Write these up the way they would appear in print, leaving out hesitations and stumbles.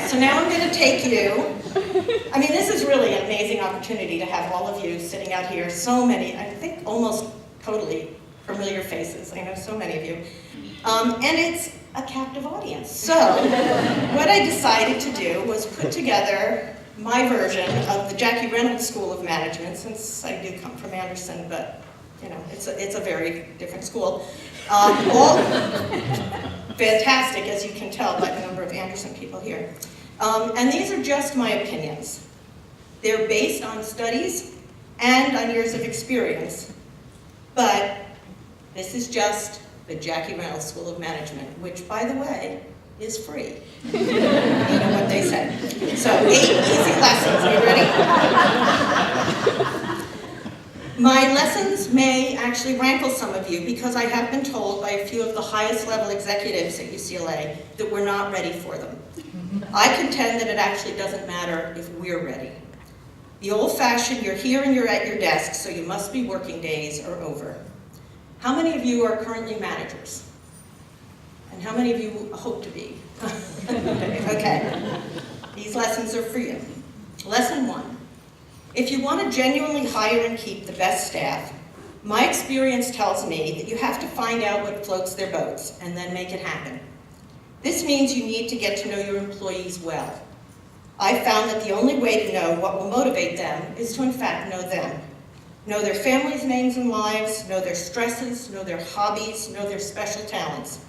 So now I'm going to take you, I mean, this is really an amazing opportunity to have all of you sitting out here, so many, I think almost totally familiar faces, I know so many of you. And it's a captive audience. So what I decided to do was put together my version of the Jackie Reynolds School of Management, since I do come from Anderson, but you know, it's a very different school. All fantastic, as you can tell by the number of Anderson people here. And these are just my opinions. They're based on studies and on years of experience, but this is just the Jackie Reynolds School of Management, which, by the way, is free. You know what they say. So 8 easy lessons. Are you ready? My lessons may actually rankle some of you because I have been told by a few of the highest level executives at UCLA that we're not ready for them. I contend that it actually doesn't matter if we're ready. The old-fashioned, you're here and you're at your desk, so you must be working days are over. How many of you are currently managers? And how many of you hope to be? Okay, these lessons are for you. Lesson 1. If you want to genuinely hire and keep the best staff, my experience tells me that you have to find out what floats their boats and then make it happen. This means you need to get to know your employees well. I found that the only way to know what will motivate them is to in fact know them. Know their families' names and lives, know their stresses, know their hobbies, know their special talents.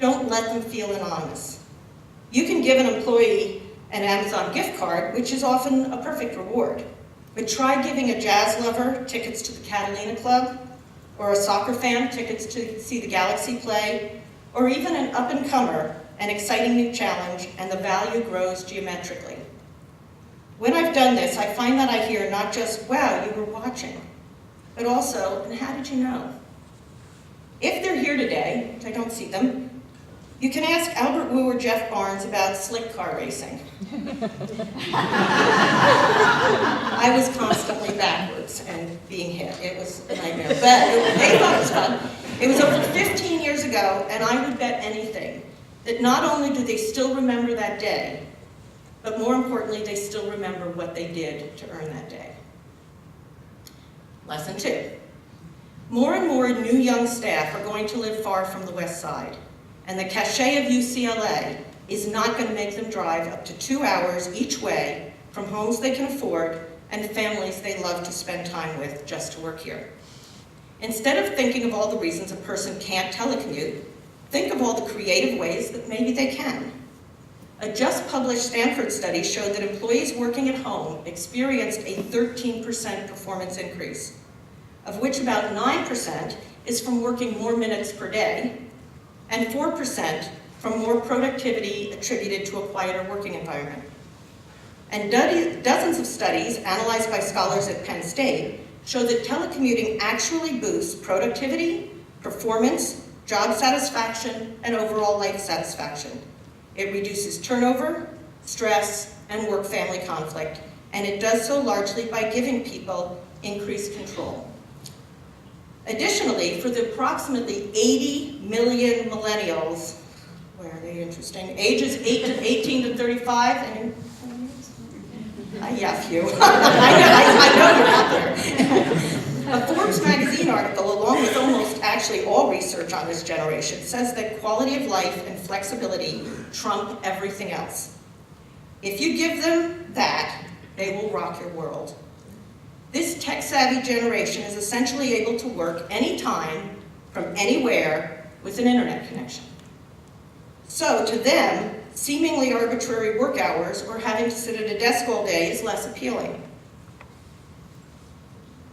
Don't let them feel anonymous. You can give an employee an Amazon gift card, which is often a perfect reward. But try giving a jazz lover tickets to the Catalina Club, or a soccer fan tickets to see the Galaxy play, or even an up-and-comer an exciting new challenge, and the value grows geometrically. When I've done this, I find that I hear not just, wow, you were watching, but also, and how did you know? If they're here today, which I don't see them, you can ask Albert Wu or Jeff Barnes about slick car racing. I was constantly backwards and being hit. It was a nightmare, but they thought it was fun. It was over 15 years ago, and I would bet anything that not only do they still remember that day, but more importantly, they still remember what they did to earn that day. Lesson 2. More and more new young staff are going to live far from the West Side, and the cachet of UCLA is not going to make them drive up to 2 hours each way from homes they can afford and families they love to spend time with just to work here. Instead of thinking of all the reasons a person can't telecommute, think of all the creative ways that maybe they can. A just published Stanford study showed that employees working at home experienced a 13% performance increase, of which about 9% is from working more minutes per day, and 4% from more productivity attributed to a quieter working environment. And dozens of studies analyzed by scholars at Penn State show that telecommuting actually boosts productivity, performance, job satisfaction, and overall life satisfaction. It reduces turnover, stress, and work-family conflict, and it does so largely by giving people increased control. Additionally, for the approximately 80 million millennials, where are they interesting, ages 18 to 35, and yeah, a few. I know you're out there. A Forbes magazine article, along with almost actually all research on this generation, says that quality of life and flexibility trump everything else. If you give them that, they will rock your world. This tech-savvy generation is essentially able to work anytime, from anywhere, with an internet connection. So to them, seemingly arbitrary work hours or having to sit at a desk all day is less appealing.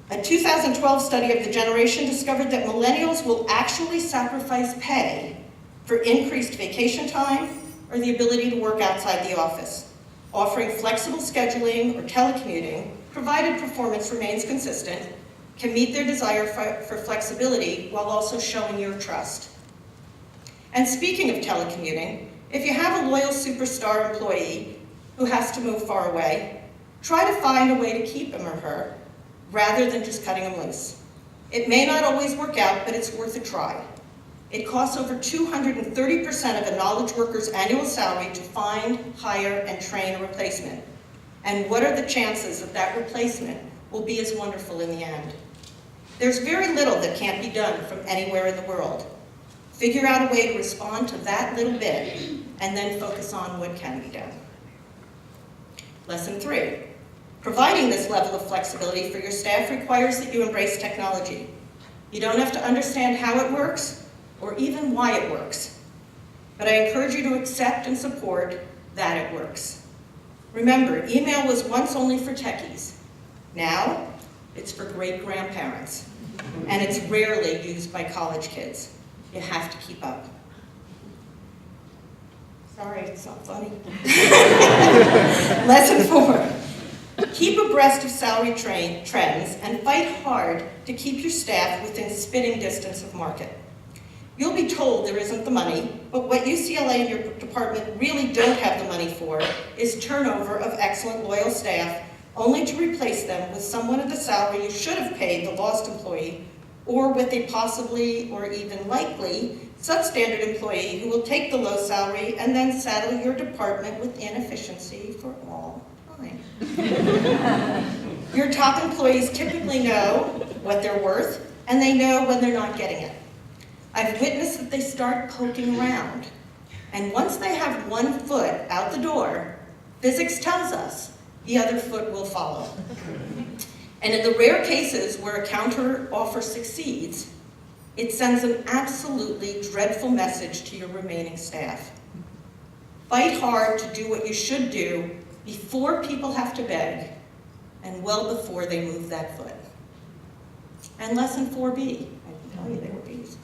A 2012 study of the generation discovered that millennials will actually sacrifice pay for increased vacation time or the ability to work outside the office, offering flexible scheduling or telecommuting, provided performance remains consistent, can meet their desire for flexibility while also showing your trust. And speaking of telecommuting, if you have a loyal superstar employee who has to move far away, try to find a way to keep him or her rather than just cutting them loose. It may not always work out, but it's worth a try. It costs over 230% of a knowledge worker's annual salary to find, hire, and train a replacement. And what are the chances that that replacement will be as wonderful in the end? There's very little that can't be done from anywhere in the world. Figure out a way to respond to that little bit, and then focus on what can be done. Lesson 3. Providing this level of flexibility for your staff requires that you embrace technology. You don't have to understand how it works, or even why it works. But I encourage you to accept and support that it works. Remember, email was once only for techies. Now, it's for great-grandparents. And it's rarely used by college kids. You have to keep up. Sorry, it's not funny. Lesson 4. Keep abreast of salary trends and fight hard to keep your staff within spitting distance of market. You'll be told there isn't the money, but what UCLA and your department really don't have the money for is turnover of excellent, loyal staff, only to replace them with someone at the salary you should have paid the lost employee, or with a possibly, or even likely, substandard employee who will take the low salary and then saddle your department with inefficiency for all time. Your top employees typically know what they're worth, and they know when they're not getting it. I've witnessed that they start poking around, and once they have one foot out the door, physics tells us the other foot will follow. And in the rare cases where a counter offer succeeds, it sends an absolutely dreadful message to your remaining staff. Fight hard to do what you should do before people have to beg, and well before they move that foot. And lesson 4B, I can tell you they were B's.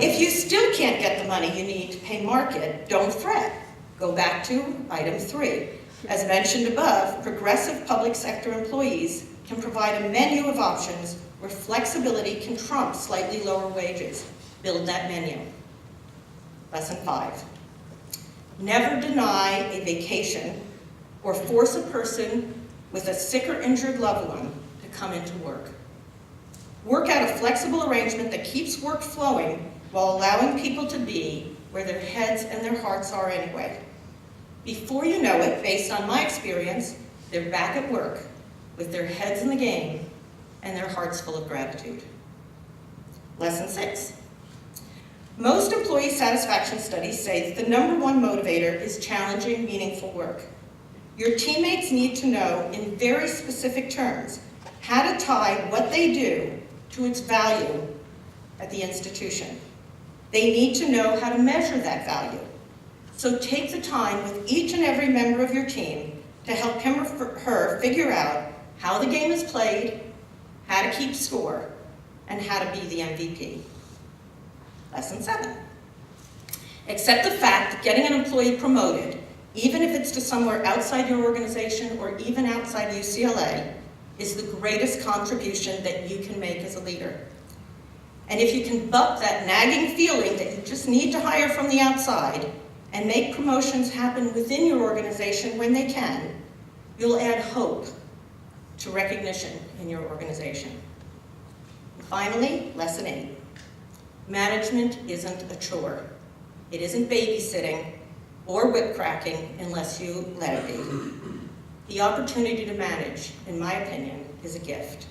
If you still can't get the money you need to pay market, don't fret. Go back to item 3. As mentioned above, progressive public sector employees can provide a menu of options where flexibility can trump slightly lower wages. Build that menu. Lesson 5. Never deny a vacation or force a person with a sick or injured loved one to come into work. Work out a flexible arrangement that keeps work flowing while allowing people to be where their heads and their hearts are anyway. Before you know it, based on my experience, they're back at work with their heads in the game and their hearts full of gratitude. Lesson 6. Most employee satisfaction studies say that the #1 motivator is challenging, meaningful work. Your teammates need to know in very specific terms how to tie what they do to its value at the institution. They need to know how to measure that value. So take the time with each and every member of your team to help him or her figure out how the game is played, how to keep score, and how to be the MVP. Lesson 7. Accept the fact that getting an employee promoted, even if it's to somewhere outside your organization or even outside UCLA, is the greatest contribution that you can make as a leader. And if you can buck that nagging feeling that you just need to hire from the outside and make promotions happen within your organization when they can, you'll add hope to recognition in your organization. And finally, lesson 8. Management isn't a chore. It isn't babysitting or whip cracking unless you let it be. The opportunity to manage, in my opinion, is a gift.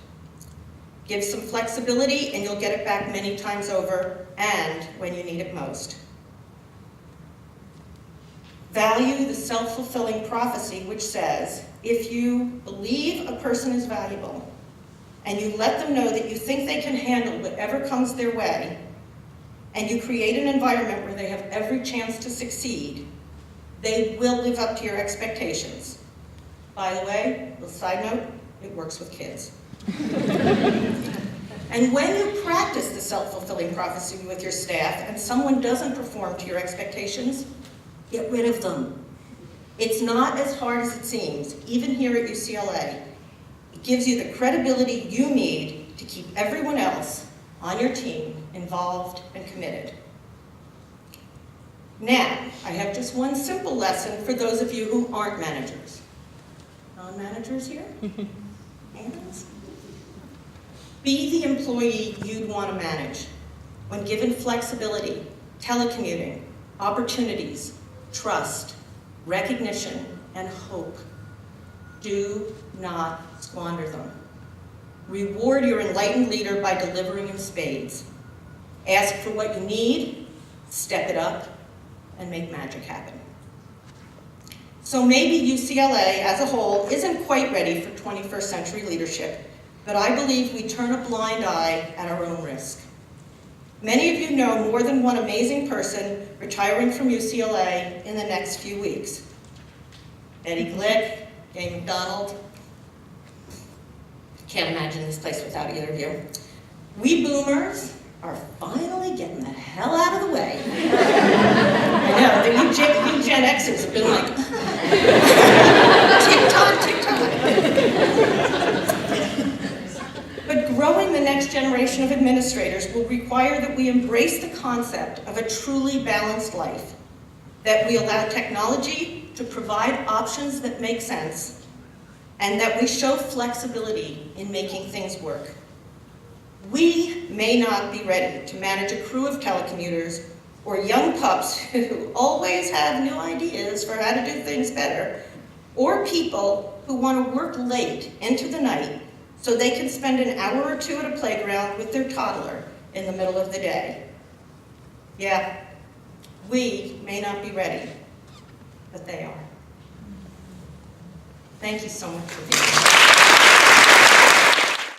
Give some flexibility and you'll get it back many times over and when you need it most. Value the self-fulfilling prophecy which says, if you believe a person is valuable and you let them know that you think they can handle whatever comes their way, and you create an environment where they have every chance to succeed, they will live up to your expectations. By the way, little side note, it works with kids. And when you practice the self-fulfilling prophecy with your staff and someone doesn't perform to your expectations, get rid of them. It's not as hard as it seems, even here at UCLA. It gives you the credibility you need to keep everyone else on your team involved and committed. Now, I have just one simple lesson for those of you who aren't managers. Non-managers here? Hands? Be the employee you'd want to manage. when given flexibility, telecommuting, opportunities, trust, recognition, and hope, do not squander them. Reward your enlightened leader by delivering in spades. Ask for what you need, step it up, and make magic happen. So maybe UCLA as a whole isn't quite ready for 21st century leadership, but I believe we turn a blind eye at our own risk. Many of you know more than one amazing person retiring from UCLA in the next few weeks. Eddie Glick, Dave McDonald. Can't imagine this place without either of you. We boomers are finally getting the hell out of the way. I know, the you Gen Xers have been like, tick-tock, tick-tock. But growing the next generation of administrators will require that we embrace the concept of a truly balanced life, that we allow technology to provide options that make sense, and that we show flexibility in making things work. We may not be ready to manage a crew of telecommuters or young pups who always have new ideas for how to do things better, or people who want to work late into the night so they can spend an hour or two at a playground with their toddler in the middle of the day. Yeah, we may not be ready, but they are. Thank you so much for being here.